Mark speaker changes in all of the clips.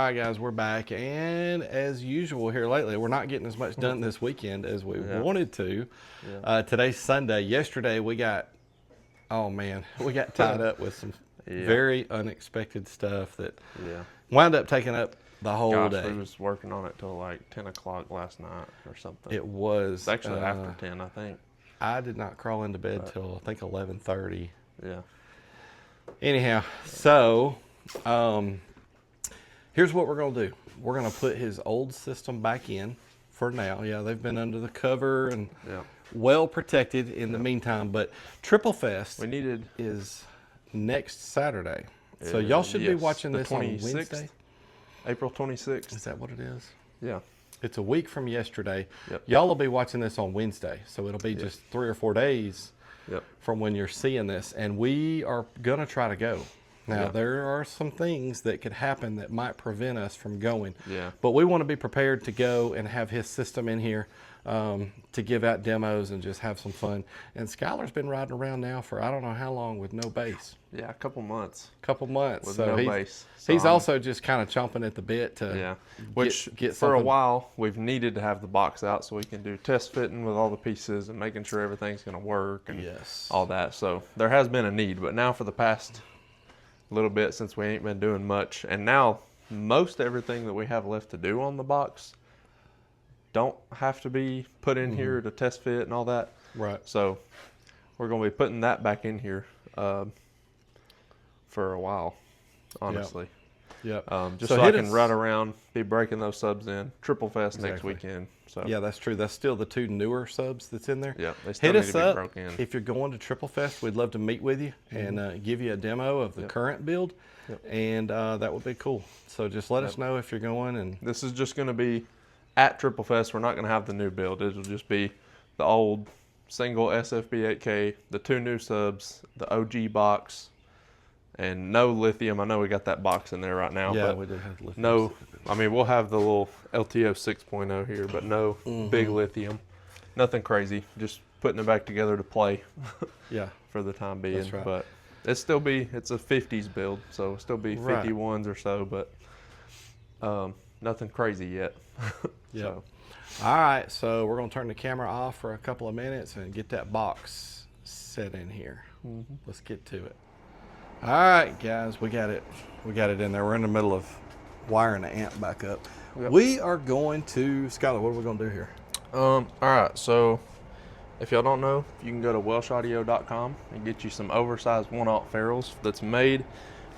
Speaker 1: right, guys, we're back, and as usual here lately, we're not getting as much done this weekend as we wanted to. Today's Sunday. Yesterday we got, we got tied up with some very unexpected stuff that wound up taking up the whole day.
Speaker 2: We was working on it till like 10 o'clock last night or something.
Speaker 1: It was.
Speaker 2: It's actually after 10, I think.
Speaker 1: I did not crawl into bed till I think 11:30.
Speaker 2: Yeah.
Speaker 1: Anyhow, so here's what we're going to do. We're going to put his old system back in for now. Yeah, they've been under the cover and well protected in the meantime. But Triple Fest is next Saturday. So y'all should be watching this on Wednesday.
Speaker 2: April 26th.
Speaker 1: Is that what it is?
Speaker 2: Yeah.
Speaker 1: It's a week from yesterday.
Speaker 2: Yep.
Speaker 1: Y'all will be watching this on Wednesday. So it'll be just 3 or 4 days from when you're seeing this. And we are going to try to go. Now, there are some things that could happen that might prevent us from going.
Speaker 2: Yeah.
Speaker 1: But we want to be prepared to go and have his system in here to give out demos and just have some fun. And Skylar's been riding around now for I don't know how long with no bass.
Speaker 2: Yeah, a couple months.
Speaker 1: With
Speaker 2: no bass.
Speaker 1: So he's also just kind of chomping at the bit to get
Speaker 2: for a while we've needed to have the box out so we can do test fitting with all the pieces and making sure everything's going to work and all that. So there has been a need, but now for the past little bit since we ain't been doing much, and now most everything that we have left to do on the box don't have to be put in here to test fit and all that.
Speaker 1: Right.
Speaker 2: So we're going to be putting that back in here for a while, honestly. Just so I can run around, be breaking those subs in. Triple Fest next weekend. So
Speaker 1: yeah, that's true. That's still the 2 newer subs that's in there.
Speaker 2: Yeah, they still need to be broke in.
Speaker 1: If you're going to Triple Fest, we'd love to meet with you and give you a demo of the current build, and that would be cool. So just let us know if you're going. And
Speaker 2: this is just going to be at Triple Fest. We're not going to have the new build. It'll just be the old single SFB 8K, the 2 new subs, the OG box, and no lithium. I know we got that box in there right now.
Speaker 1: Yeah,
Speaker 2: but
Speaker 1: we do have lithium.
Speaker 2: No, I mean, we'll have the little LTO 6.0 here, but no big lithium. Nothing crazy. Just putting it back together to play for the time being.
Speaker 1: That's right.
Speaker 2: But it's a 50s build, so it'll still be 51s or so, but nothing crazy yet.
Speaker 1: So. All right, so we're going to turn the camera off for a couple of minutes and get that box set in here. Let's get to it. All right, guys, we got it. We got it in there. We're in the middle of wiring the amp back up. We are going to, Skylar, what are we going to do here?
Speaker 2: All right, so if y'all don't know, you can go to welshaudio.com and get you some oversized 1/0 ferrules that's made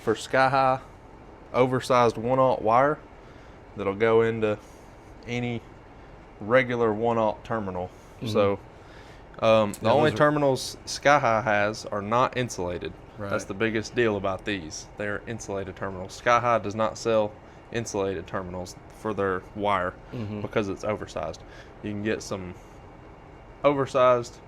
Speaker 2: for sky-high oversized 1/0 wire that'll go into any regular 1/0 terminal. So the only terminals Sky-High has are not insulated. That's the biggest deal about these. They're insulated terminals. Sky-High does not sell insulated terminals for their wire because it's oversized. You can get some oversized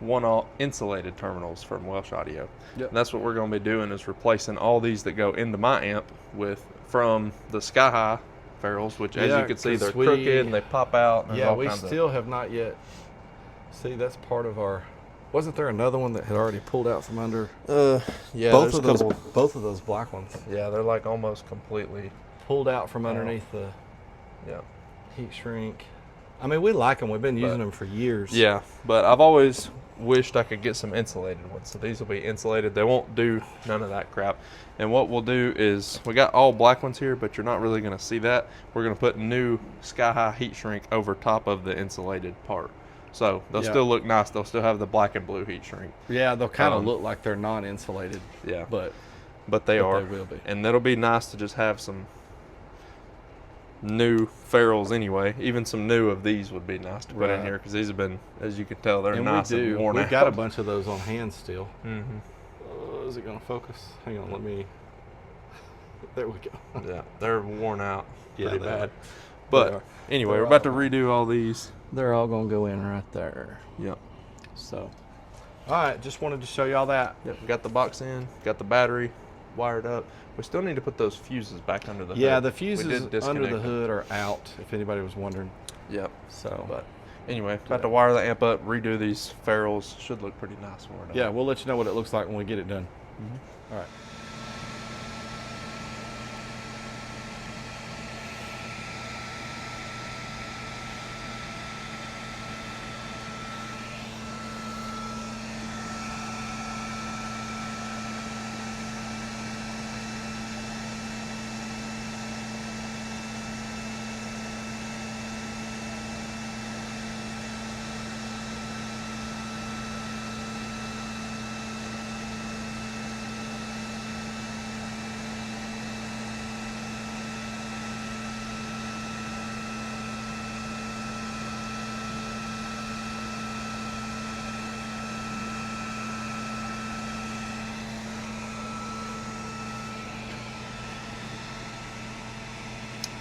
Speaker 2: 1/0 insulated terminals from Welsh Audio. And that's what we're going to be doing, is replacing all these that go into my amp from the Sky-High ferrules, which as you can see, they're crooked and they pop out. And
Speaker 1: we still have not yet. See, that's part of our. Wasn't there another one that had already pulled out from under?
Speaker 2: Yeah,
Speaker 1: both of those black ones.
Speaker 2: Yeah, they're like almost completely
Speaker 1: pulled out from underneath the heat shrink. I mean, we like them. We've been using them for years.
Speaker 2: Yeah, but I've always wished I could get some insulated ones. So these will be insulated. They won't do none of that crap. And what we'll do is, we got all black ones here, but you're not really going to see that. We're going to put new Sky-High heat shrink over top of the insulated part. So they'll still look nice. They'll still have the black and blue heat shrink.
Speaker 1: Yeah, they'll kind of look like they're non-insulated.
Speaker 2: Yeah,
Speaker 1: but
Speaker 2: they are.
Speaker 1: They will be.
Speaker 2: And that'll be nice to just have some new ferrules anyway. Even some new of these would be nice to put in here, because these have been, as you can tell, they're nice and worn out.
Speaker 1: We've got a bunch of those on hand still.
Speaker 2: Mm-hmm.
Speaker 1: Is it going to focus? Hang on, let me. There we go.
Speaker 2: Yeah, they're worn out pretty bad.
Speaker 1: Are.
Speaker 2: But anyway, we're about to redo all these.
Speaker 1: They're all going to go in right there.
Speaker 2: Yep.
Speaker 1: So, all right, just wanted to show y'all that.
Speaker 2: Yep, got the box in, got the battery wired up. We still need to put those fuses back under the hood.
Speaker 1: Yeah, the fuses under the hood are out, if anybody was wondering.
Speaker 2: Yep.
Speaker 1: So,
Speaker 2: but anyway, about to wire the amp up, redo these ferrules. Should look pretty nice when we're done.
Speaker 1: Yeah, we'll let you know what it looks like when we get it done. All right.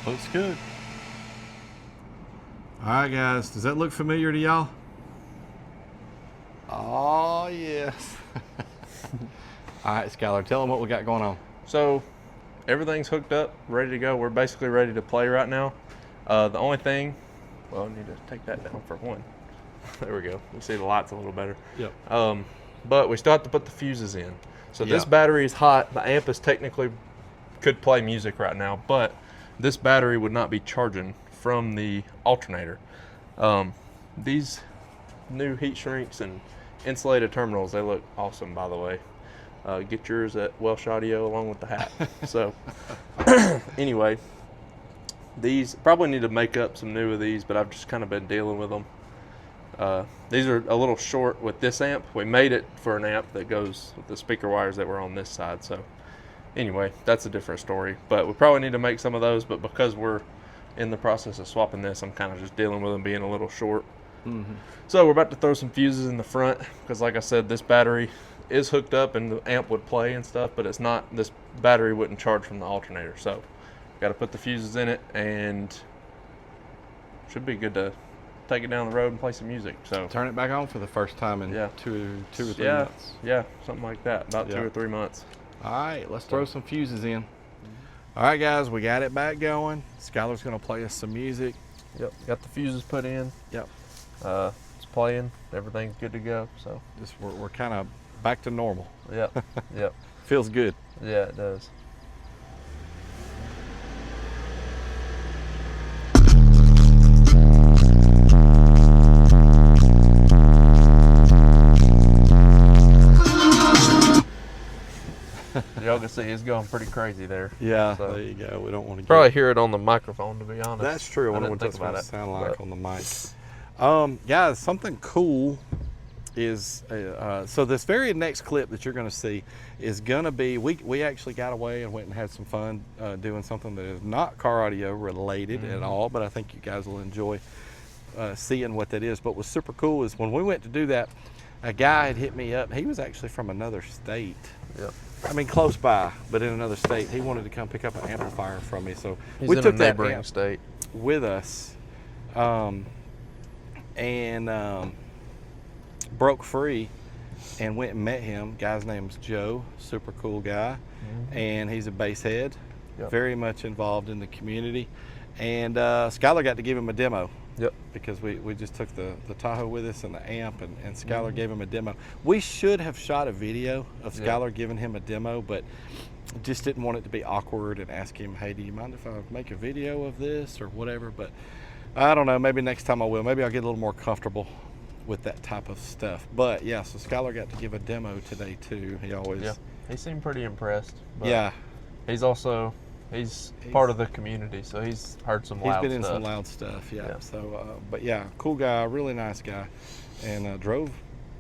Speaker 1: Looks good. All right, guys. Does that look familiar to y'all? Oh, yes. All right, Skylar, tell them what we got going on.
Speaker 2: So everything's hooked up, ready to go. We're basically ready to play right now. The only thing, well, I need to take that down for one. There we go. You see the lights a little better.
Speaker 1: Yep.
Speaker 2: But we still have to put the fuses in. So this
Speaker 1: Yeah.
Speaker 2: battery is hot. The amp is technically could play music right now, but this battery would not be charging from the alternator. These new heat shrinks and insulated terminals, they look awesome, by the way. Get yours at Welsh Audio along with the hat. So anyway, these probably need to make up some new of these, but I've just kind of been dealing with them. These are a little short with this amp. We made it for an amp that goes with the speaker wires that were on this side. So anyway, that's a different story. But we probably need to make some of those, but because we're in the process of swapping this, I'm kind of just dealing with them being a little short.
Speaker 1: Mm-hmm.
Speaker 2: So we're about to throw some fuses in the front because, like I said, this battery is hooked up and the amp would play and stuff, but it's not, this battery wouldn't charge from the alternator. So got to put the fuses in it and should be good to take it down the road and play some music. So
Speaker 1: Turn it back on for the first time in
Speaker 2: Yeah.
Speaker 1: two or three
Speaker 2: yeah,
Speaker 1: months.
Speaker 2: yeah, something like that, about 2
Speaker 1: Yeah.
Speaker 2: or 3 months.
Speaker 1: All right, let's throw some fuses in. All right, guys, we got it back going. Skylar's going to play us some music.
Speaker 2: Yep, got the fuses put in.
Speaker 1: Yep.
Speaker 2: It's playing. Everything's good to go. So
Speaker 1: Just we're kind of back to normal.
Speaker 2: yep, yep,
Speaker 1: Feels good.
Speaker 2: yeah, it does. Y'all can see it's going pretty crazy there.
Speaker 1: Yeah,
Speaker 2: So-
Speaker 1: there you go. We don't want to
Speaker 2: Probably hear it on the microphone, to be honest.
Speaker 1: That's true. I wonder
Speaker 2: didn't
Speaker 1: what
Speaker 2: think
Speaker 1: that's going to
Speaker 2: about it,
Speaker 1: sound like
Speaker 2: but-
Speaker 1: on the mic. Guys, something cool is so this very next clip that you're going to see is going to be, we actually got away and went and had some fun doing something that is not car audio related at all, but I think you guys will enjoy seeing what that is. But what's super cool is when we went to do that, a guy had hit me up. He was actually from another state.
Speaker 2: Yep.
Speaker 1: I mean, close by, but in another state. He wanted to come pick up an amplifier from me, so
Speaker 2: He's
Speaker 1: we
Speaker 2: in
Speaker 1: took
Speaker 2: a
Speaker 1: that
Speaker 2: neighboring
Speaker 1: amp
Speaker 2: state.
Speaker 1: with us, and broke free and went and met him. Guy's name's Joe, super cool guy, and he's a bass head,
Speaker 2: Yep.
Speaker 1: very much involved in the community. And Skylar got to give him a demo.
Speaker 2: Yep.
Speaker 1: Because we just took the Tahoe with us and the amp, and Skylar gave him a demo. We should have shot a video of Skylar giving him a demo, but just didn't want it to be awkward and ask him, hey, do you mind if I make a video of this or whatever? But I don't know, maybe next time I will. Maybe I'll get a little more comfortable with that type of stuff. But yeah, so Skylar got to give a demo today too. He always,
Speaker 2: Yeah. He seemed pretty impressed. But
Speaker 1: yeah,
Speaker 2: He's also, he's part of the community, so he's heard some
Speaker 1: he's
Speaker 2: loud
Speaker 1: been in
Speaker 2: stuff.
Speaker 1: some loud stuff. Yeah.
Speaker 2: Yeah.
Speaker 1: So, but yeah, cool guy, really nice guy, and drove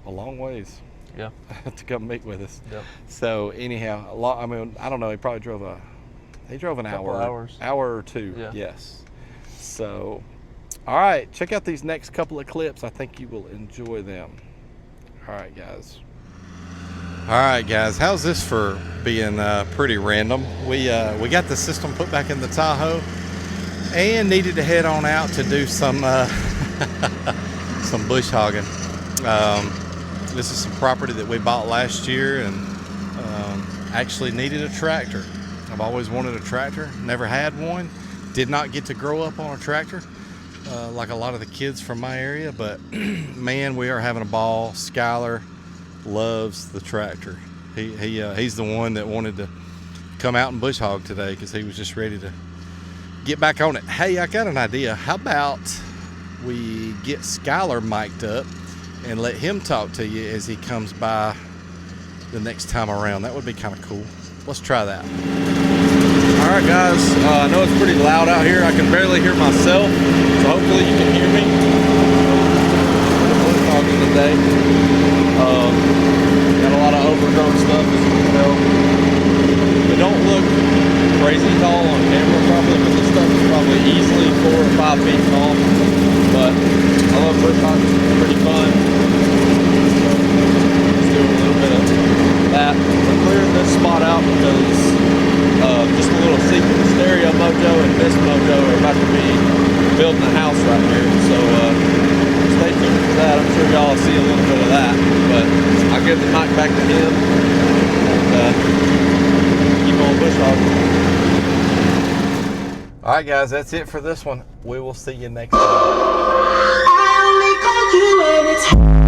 Speaker 1: a long ways
Speaker 2: Yeah.
Speaker 1: to come meet with us.
Speaker 2: Yep.
Speaker 1: So anyhow, I mean, I don't know. He probably drove an
Speaker 2: Couple hours.
Speaker 1: hour or two.
Speaker 2: Yeah.
Speaker 1: Yes. So, all right, check out these next couple of clips. I think you will enjoy them. All right, guys. All right, guys. How's this for being pretty random? We got the system put back in the Tahoe and needed to head on out to do some some bush hogging. This is some property that we bought last year and actually needed a tractor. I've always wanted a tractor, never had one. Did not get to grow up on a tractor like a lot of the kids from my area, but man, we are having a ball. Skylar loves the tractor. He's the one that wanted to come out and bush hog today because he was just ready to get back on it. Hey, I got an idea. How about we get Skylar mic'd up and let him talk to you as he comes by the next time around? That would be kind of cool. Let's try that.
Speaker 2: All right, guys. I know it's pretty loud out here. I can barely hear myself, so hopefully you can hear me. We're talking today. Got a lot of overgrown stuff, as you can tell. They don't look crazy tall on camera, probably, but this stuff is probably easily 4 or 5 feet tall. But I love bush hogging. It's pretty fun. So, let's do a little bit of that. We're clearing this spot out because just a little secret. Stereo Mojo and this Mojo give the mic back to him and keep on bush hogging.
Speaker 1: All right, guys, that's it for this one. We will see you next time.
Speaker 3: I only call you when it's